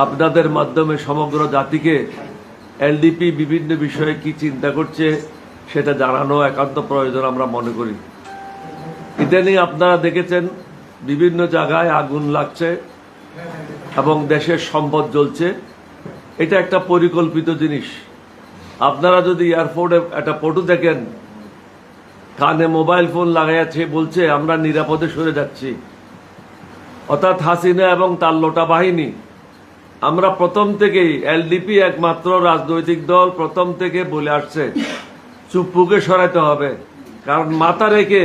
আপনাদের মাধ্যমে সমগ্র জাতিকে এলডিপি বিভিন্ন বিষয়ে কি চিন্তা করছে সেটা জানানো একান্ত প্রয়োজন আমরা মনে করি। ইদানিং আপনারা দেখেছেন বিভিন্ন জায়গায় আগুন লাগছে এবং দেশের সম্পদ জ্বলছে। এটা একটা পরিকল্পিত জিনিস। আপনারা যদি এয়ারপোর্টে একটা ফটো দেখেন, কানে মোবাইল ফোন লাগাইছে, বলছে আমরা নিরাপদে সরে যাচ্ছি। অর্থাৎ হাসিনা এবং তার লোটা বাহিনী, আমরা প্রথম থেকেই এলডিপি একমাত্র রাজনৈতিক দল প্রথম থেকে বলে আসছে চুপ্পুকে সরাইতে হবে, কারণ মাথা রেখে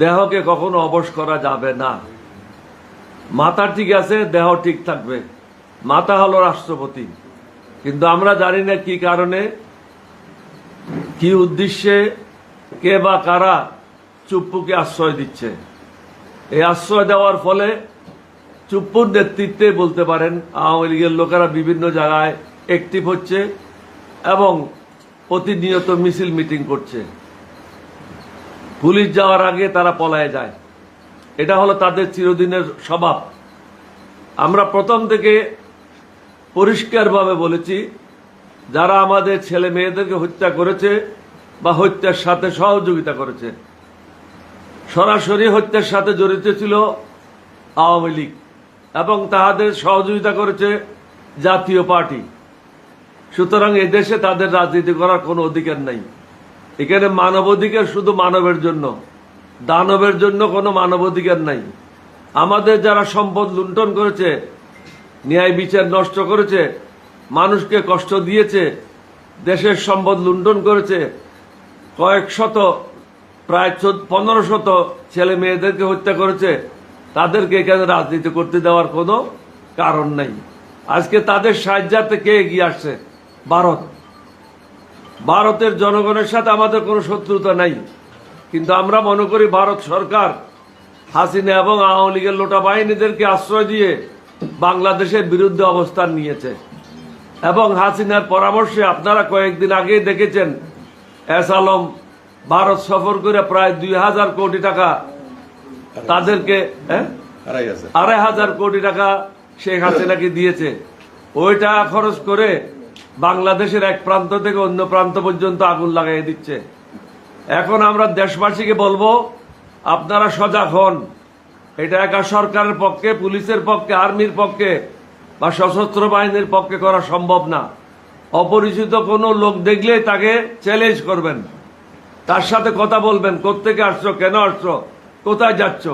দেহকে কখনো অবশ করা যাবে না। মাথা ঠিক আছে, দেহ ঠিক থাকবে। মাথা হলো রাষ্ট্রপতি, কিন্তু আমরা জানি না কি কারণে, কি উদ্দেশ্যে, কে বা কারা চুপ্পুকে আশ্রয় দিচ্ছে। এই আশ্রয় দেওয়ার ফলে চুপ্পুর নেতৃত্বে বলতে পারেন আওয়ামী লীগের লোকেরা বিভিন্ন জায়গায় অ্যাক্টিভ হচ্ছে এবং প্রতিনিয়ত মিছিল মিটিং করছে। পুলিশ যাওয়ার আগে তারা পলায়ে যায়। এটা হলো তাদের চিরদিনের স্বভাব। আমরা প্রথম থেকে পরিষ্কারভাবে বলেছি, যারা আমাদের ছেলে মেয়েদেরকে হত্যা করেছে বা হত্যার সাথে সহযোগিতা করেছে, সরাসরি হত্যার সাথে জড়িত ছিল আওয়ামী লীগ এবং তাদের সহযোগিতা করেছে জাতীয় পার্টি। সুতরাং এদেশে তাদের রাজনীতি করার কোনো অধিকার নাই। এখানে মানবাধিকার শুধু মানবের জন্য, দানবের জন্য কোনো মানবাধিকার নাই। আমাদের যারা সম্পদ লুণ্ঠন করেছে, ন্যায় বিচার নষ্ট করেছে, মানুষকে কষ্ট দিয়েছে, দেশের সম্পদ লুণ্ঠন করেছে, কয়েক শত প্রায় 1500 ছেলে মেয়েদেরকে হত্যা করেছে, তাদেরকে এখানে রাজনীতি করতে দেওয়ার কোনো কারণ নাই। আজকে তাদের সাহায্যার্থে কে এগিয়ে আসছে? ভারত। ভারতের জনগণের সাথে আমাদের কোনো শত্রুতা নাই, কিন্তু আমরা মনে করি ভারত সরকার হাসিনা এবং আওয়ামী লীগের লোটা বাহিনীদেরকে আশ্রয় দিয়ে বাংলাদেশের বিরুদ্ধে অবস্থান নিয়েছে। এবং হাসিনার পরামর্শে আপনারা কয়েকদিন আগেই দেখেছেন এস আলম ভারত সফর করে প্রায় 2000 কোটি টাকা তাদেরকে 2500 কোটি টাকা শেখ হাসিনাকে দিয়েছে। ওই টাকা খরচ করে বাংলাদেশের এক প্রান্ত থেকে অন্য প্রান্ত পর্যন্ত আগুন লাগাই দিচ্ছে। এখন আমরা দেশবাসীকে বলবো, আপনারা সজাগ হন। এটা একা সরকারের পক্ষে, পুলিশের পক্ষে, আর্মির পক্ষে বা সশস্ত্র বাহিনীর পক্ষে করা সম্ভব না। অপরিচিত কোনো লোক দেখলে তাকে চ্যালেঞ্জ করবেন, তার সাথে কথা বলবেন, কোত্থেকে আসছো, কেন আসছো, কোথায় যাচ্ছ।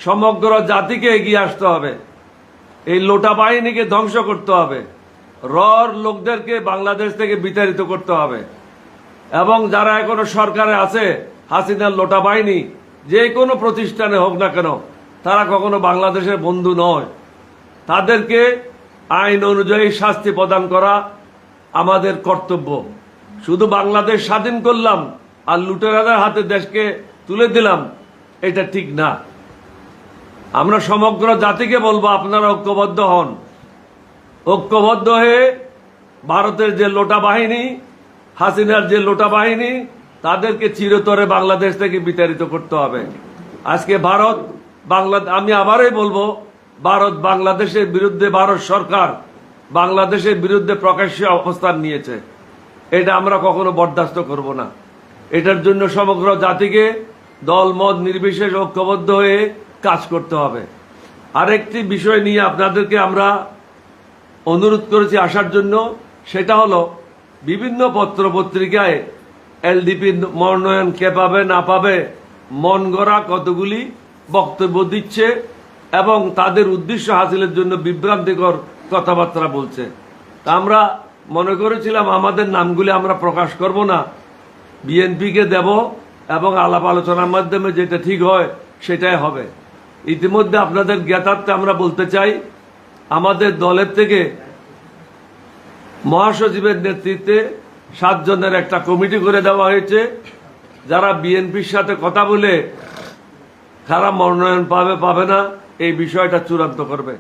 সমগ্র জাতিকে এগিয়ে আসতে হবে। এই লোটা বাহিনীকে ধ্বংস করতে হবে। রর লোকদেরকে বাংলাদেশ থেকে বিতাড়িত করতে হবে। এবং যারা এখনো সরকারে আছে, হাসিনার লোটা বাহিনী যে কোনো প্রতিষ্ঠানে হোক না কেন, তারা কখনো বাংলাদেশের বন্ধু নয়। তাদেরকে আইন অনুযায়ী শাস্তি প্রদান করা আমাদের কর্তব্য। শুধু বাংলাদেশ স্বাধীন করলাম আর লুটেরাদের হাতে দেশকে তুলে দিলাম, এটা ঠিক না। আমরা সমগ্র জাতিকে বলবো, আপনারা ঐক্যবদ্ধ হন। ঐক্যবদ্ধ হয়ে ভারতের যে লোটা বাহিনী, হাসিনার যে লোটা বাহিনী, তাদেরকে চিরতরে বাংলাদেশ থেকে বিতাড়িত করতে হবে। আজকে ভারত আমি আবারই বলবো, ভারত বাংলাদেশের বিরুদ্ধে, ভারত সরকার বাংলাদেশের বিরুদ্ধে প্রকাশ্যে অবস্থান নিয়েছে। এটা আমরা কখনো বরদাস্ত করব না। এটার জন্য সমগ্র জাতিকে দল মত নির্বিশেষে ঐক্যবদ্ধ হয়ে কাজ করতে হবে। আরেকটি বিষয় নিয়ে আপনাদেরকে আমরা অনুরোধ করেছি আসার জন্য, সেটা হলো বিভিন্ন পত্র পত্রিকায় এলডিপি মনোনয়ন কে পাবে না পাবে মন গড়া কতগুলি বক্তব্য দিচ্ছে এবং তাদের উদ্দেশ্য হাসিলের জন্য বিভ্রান্তিকর কথাবার্তা বলছে। তা আমরা মনে করেছিলাম আমাদের নামগুলি আমরা প্রকাশ করব না, বিএনপিকে দেব এবং আলাপ আলোচনার মাধ্যমে যেটা ঠিক হয় সেটাই হবে। ইতিমধ্যে আপনাদের জ্ঞাতার্থে আমরা বলতে চাই, আমাদের দলের থেকে মহাসচিবের নেতৃত্বে 7 জনের একটা কমিটি করে দেওয়া হয়েছে, যারা বিএনপির সাথে কথা বলে কারা মনোনয়ন পাবে পাবে না এই বিষয়টা চূড়ান্ত করবে।